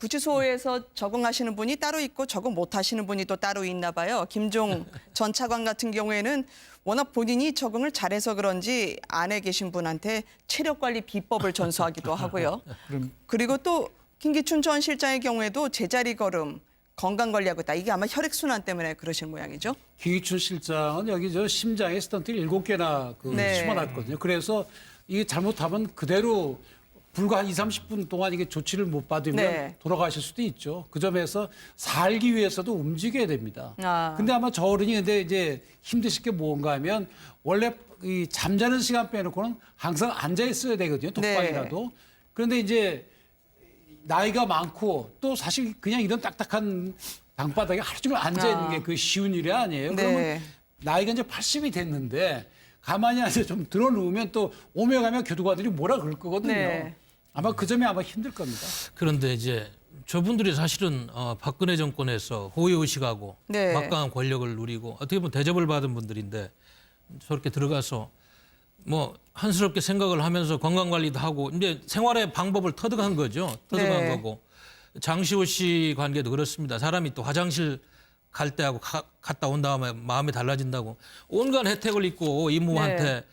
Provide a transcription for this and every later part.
구치소에서 적응하시는 분이 따로 있고 적응 못하시는 분이 또 따로 있나 봐요. 김종 전 차관 같은 경우에는 워낙 본인이 적응을 잘해서 그런지 안에 계신 분한테 체력 관리 비법을 전수하기도 하고요. 그리고 또 김기춘 전 실장의 경우에도 제자리 걸음, 건강 관리하고 있다. 이게 아마 혈액순환 때문에 그러신 모양이죠. 김기춘 실장은 여기 저 심장에 스턴트를 7개나 네. 심어놨거든요. 그래서 이게 잘못하면 그대로 불과 한 20-30분 동안 이게 조치를 못 받으면 네. 돌아가실 수도 있죠. 그 점에서 살기 위해서도 움직여야 됩니다. 아. 근데 아마 저 어른이 근데 이제 힘드실 게 뭔가 하면 원래 이 잠자는 시간 빼놓고는 항상 앉아 있어야 되거든요. 독방이라도. 네. 그런데 이제 나이가 많고 또 사실 그냥 이런 딱딱한 방바닥에 하루 종일 앉아 있는 게 그 쉬운 일이 아니에요. 네. 그러면 나이가 이제 80이 됐는데 가만히 앉아 좀 들어 누우면 또 오며 가며 교도관들이 뭐라 그럴 거거든요. 네. 아마 그 점이 아마 힘들 겁니다. 그런데 이제 저분들이 사실은 박근혜 정권에서 호의호식하고 네. 막강한 권력을 누리고 어떻게 보면 대접을 받은 분들인데 저렇게 들어가서 뭐 한스럽게 생각을 하면서 건강관리도 하고 이제 생활의 방법을 터득한 거죠. 터득한 네. 거고. 장시호 씨 관계도 그렇습니다. 사람이 또 화장실 갈 때하고 갔다 온 다음에 마음이 달라진다고 온갖 혜택을 입고 이모한테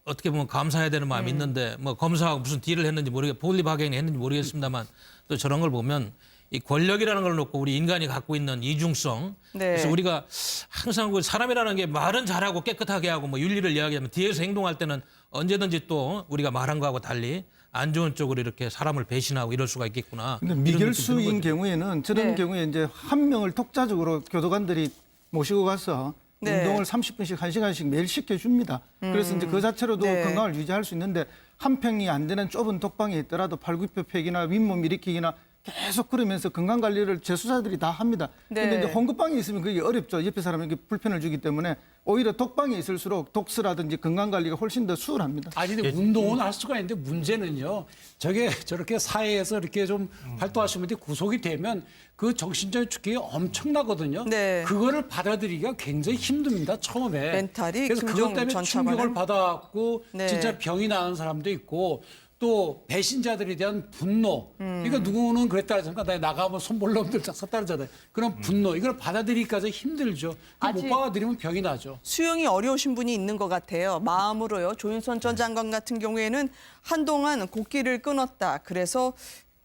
어떻게 보면 감사해야 되는 마음이 있는데 뭐 검사하고 무슨 딜을 했는지 본립학행위 했는지 모르겠습니다만 또 저런 걸 보면 이 권력이라는 걸 놓고 우리 인간이 갖고 있는 이중성. 네. 그래서 우리가 항상 그 사람이라는 게 말은 잘하고 깨끗하게 하고 뭐 윤리를 이야기하면 뒤에서 행동할 때는 언제든지 또 우리가 말한 거하고 달리 안 좋은 쪽으로 이렇게 사람을 배신하고 이럴 수가 있겠구나. 근데 이런 느낌이 드는 미결수인 거죠. 경우에는 저런 네. 경우에 이제 한 명을 독자적으로 교도관들이 모시고 가서 네. 운동을 30분씩 1시간씩 매일 시켜줍니다. 그래서 이제 그 자체로도 네. 건강을 유지할 수 있는데 한 평이 안 되는 좁은 독방에 있더라도 팔굽혀펴기나 윗몸 일으키기나 계속 그러면서 건강 관리를 재수사들이 다 합니다. 그런데 네. 이제 홍급방에 있으면 그게 어렵죠. 옆에 사람에게 불편을 주기 때문에 오히려 독방에 있을수록 독서라든지 건강 관리가 훨씬 더 수월합니다. 아니 근데 운동은 할 수가 있는데 문제는요. 저게 저렇게 사회에서 이렇게 좀 활동하시는 분들이 구속이 되면 그 정신적인 충격이 엄청나거든요. 네. 그거를 받아들이기가 굉장히 힘듭니다. 처음에. 멘탈이 그래서 김종 그것 때문에 전 충격을 차관은? 받아갖고 네. 진짜 병이 나는 사람도 있고 또 배신자들에 대한 분노. 그러니까 누구는 그랬다 하잖아요. 나 나가면 손볼 놈들 딱 섰다 그러잖아요. 그런 분노. 이걸 받아들이기까지 힘들죠. 아직- 못 받아들이면 병이 나죠. 수용이 어려우신 분이 있는 것 같아요. 마음으로요. 조윤선 전 장관 같은 경우에는 한동안 곡기를 끊었다. 그래서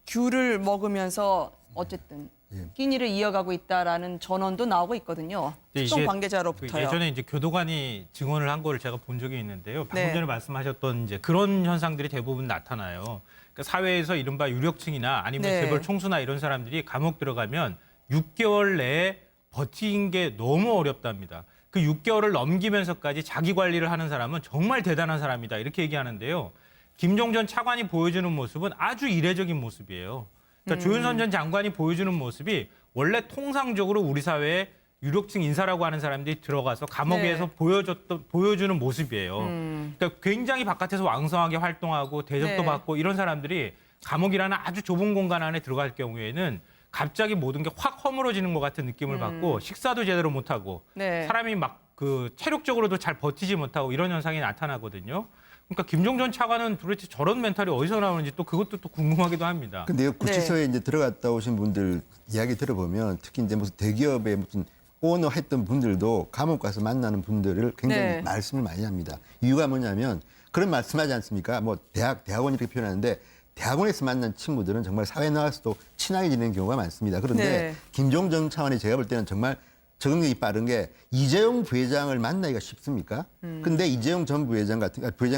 귤을 먹으면서 어쨌든 끼니를 이어가고 있다라는 전언도 나오고 있거든요. 네, 특정 이게 관계자로부터요. 예전에 이제 교도관이 증언을 한 거를 제가 본 적이 있는데요. 방금 네. 전에 말씀하셨던 이제 그런 현상들이 대부분 나타나요. 그러니까 사회에서 이른바 유력층이나 아니면 네. 재벌 총수나 이런 사람들이 감옥 들어가면 6개월 내에 버티는 게 너무 어렵답니다. 그 6개월을 넘기면서까지 자기 관리를 하는 사람은 정말 대단한 사람이다 이렇게 얘기하는데요. 김종 전 차관이 보여주는 모습은 아주 이례적인 모습이에요. 그러니까 조윤선 전 장관이 보여주는 모습이 원래 통상적으로 우리 사회에 유력층 인사라고 하는 사람들이 들어가서 감옥에서 네. 보여주는 모습이에요. 그러니까 굉장히 바깥에서 왕성하게 활동하고 대접도 네. 받고 이런 사람들이 감옥이라는 아주 좁은 공간 안에 들어갈 경우에는 갑자기 모든 게 확 허물어지는 것 같은 느낌을 받고 식사도 제대로 못하고 네. 사람이 막 그 체력적으로도 잘 버티지 못하고 이런 현상이 나타나거든요. 그러니까 김종 전 차관은 도대체 저런 멘탈이 어디서 나오는지 또 그것도 또 궁금하기도 합니다. 근데 구치소에 이제 들어갔다 오신 분들 이야기 들어보면 특히 이제 무슨 대기업의 무슨 오너 했던 분들도 감옥 가서 만나는 분들을 굉장히 네. 말씀을 많이 합니다. 이유가 뭐냐면 그런 말씀하지 않습니까? 뭐 대학원 이렇게 표현하는데 대학원에서 만난 친구들은 정말 사회 나와서도 친하게 지내는 경우가 많습니다. 그런데 네. 김종 전 차관이 제가 볼 때는 정말 적응력이 빠른 게 이재용 부회장을 만나기가 쉽습니까? 근데 이재용 전 부회장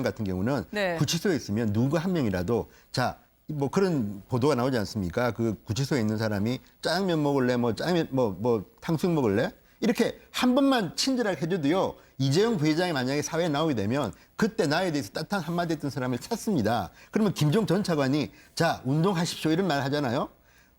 같은 경우는 네. 구치소에 있으면 누구 한 명이라도 자, 뭐 그런 보도가 나오지 않습니까? 그 구치소에 있는 사람이 짜장면 먹을래, 뭐 짜장면 뭐 탕수육 먹을래? 이렇게 한 번만 친절하게 해줘도요. 이재용 부회장이 만약에 사회에 나오게 되면 그때 나에 대해서 따뜻한 한마디 했던 사람을 찾습니다. 그러면 김종 전 차관이 자, 운동하십시오 이런 말 하잖아요.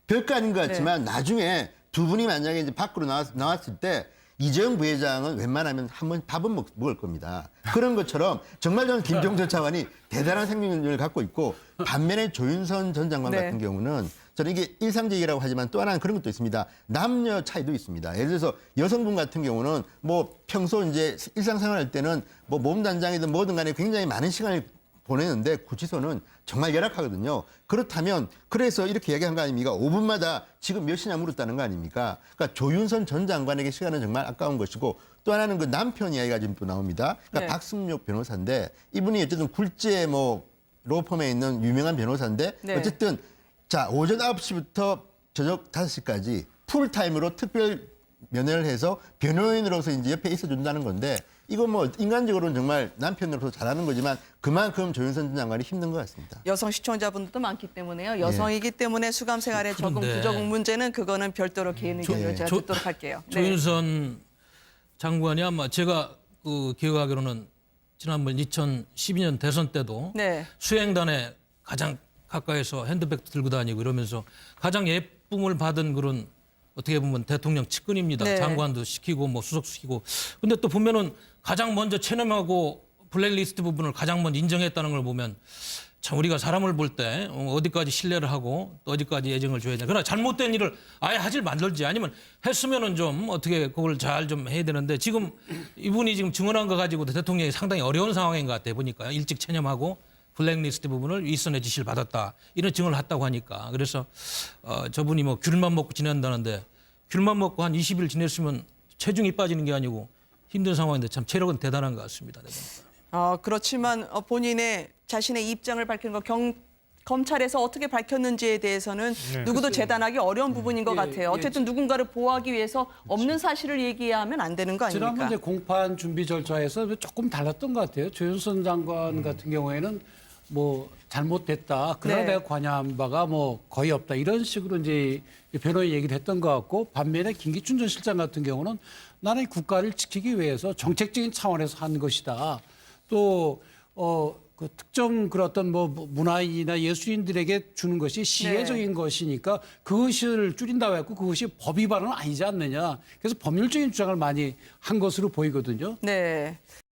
별거 아닌 것 같지만 나중에 두 분이 만약에 이제 밖으로 나왔을 때 이재용 부회장은 웬만하면 한번 밥은 먹을 겁니다. 그런 것처럼 정말 저는 김종 전 차관이 대단한 생명력을 갖고 있고 반면에 조윤선 전 장관 네. 같은 경우는 저는 이게 일상적이라고 하지만 또 하나는 그런 것도 있습니다. 남녀 차이도 있습니다. 예를 들어서 여성분 같은 경우는 뭐 평소 이제 일상생활할 때는 뭐 몸 단장이든 뭐든 간에 굉장히 많은 시간을 보내는데 구치소는 정말 열악하거든요. 그렇다면 그래서 이렇게 얘기한 거 아닙니까? 5분마다 지금 몇 시냐 물었다는 거 아닙니까? 그러니까 조윤선 전 장관에게 시간은 정말 아까운 것이고 또 하나는 그 남편 이야기가 지금 또 나옵니다. 그러니까 네. 박승록 변호사인데 이분이 어쨌든 굴지의 뭐 로펌에 있는 유명한 변호사인데 네. 어쨌든 자 오전 9시부터 저녁 5시까지 풀타임으로 특별 면회를 해서 변호인으로서 이제 옆에 있어준다는 건데 이거 뭐 인간적으로는 정말 남편으로서 잘하는 거지만 그만큼 조윤선 전 장관이 힘든 것 같습니다. 여성 시청자분들도 많기 때문에요. 여성이기 때문에 수감 생활에 적응 그런데 부적응 문제는 그거는 별도로 개인 의견을 제가 조- 듣도록 할게요. 네. 조윤선 장관이 아마 제가 그 기억하기로는 지난번 2012년 대선 때도 네. 수행단에 가장 가까이서 핸드백도 들고 다니고 이러면서 가장 예쁨을 받은 그런 어떻게 보면 대통령 측근입니다. 네. 장관도 시키고 뭐 수석도 시키고. 근데 또 보면은 가장 먼저 체념하고 블랙리스트 부분을 가장 먼저 인정했다는 걸 보면 참 우리가 사람을 볼 때 어디까지 신뢰를 하고 또 어디까지 예정을 줘야 되나. 그러나 잘못된 일을 아예 하질 말든지 아니면 했으면은 좀 어떻게 그걸 잘 좀 해야 되는데 지금 이분이 지금 증언한 거 가지고 대통령이 상당히 어려운 상황인 것 같아요. 보니까 일찍 체념하고 블랙리스트 부분을 윗선의 지시를 받았다. 이런 증언을 했다고 하니까. 그래서 저분이 뭐 귤만 먹고 지낸다는데 귤만 먹고 한 20일 지냈으면 체중이 빠지는 게 아니고 힘든 상황인데 참 체력은 대단한 것 같습니다. 네. 그렇지만 본인의 자신의 입장을 밝힌 거 검찰에서 어떻게 밝혔는지에 대해서는 누구도 재단하기 어려운 부분인 것 같아요. 어쨌든 누군가를 보호하기 위해서 없는 사실을 얘기하면 안 되는 거 아닙니까? 지난번 이제 공판 준비 절차에서 조금 달랐던 것 같아요. 조윤선 장관 같은 경우에는 뭐 잘못됐다. 그러나 네. 내가 관여한 바가 뭐 거의 없다. 이런 식으로 이제 변호인 얘기를 했던 것 같고 반면에 김기춘 전 실장 같은 경우는 나는 이 국가를 지키기 위해서 정책적인 차원에서 한 것이다. 또 그 특정 그런 어떤 뭐 문화인이나 예술인들에게 주는 것이 시혜적인 것이니까 그것을 줄인다고 했고 그것이 법 위반은 아니지 않느냐. 그래서 법률적인 주장을 많이 한 것으로 보이거든요. 네.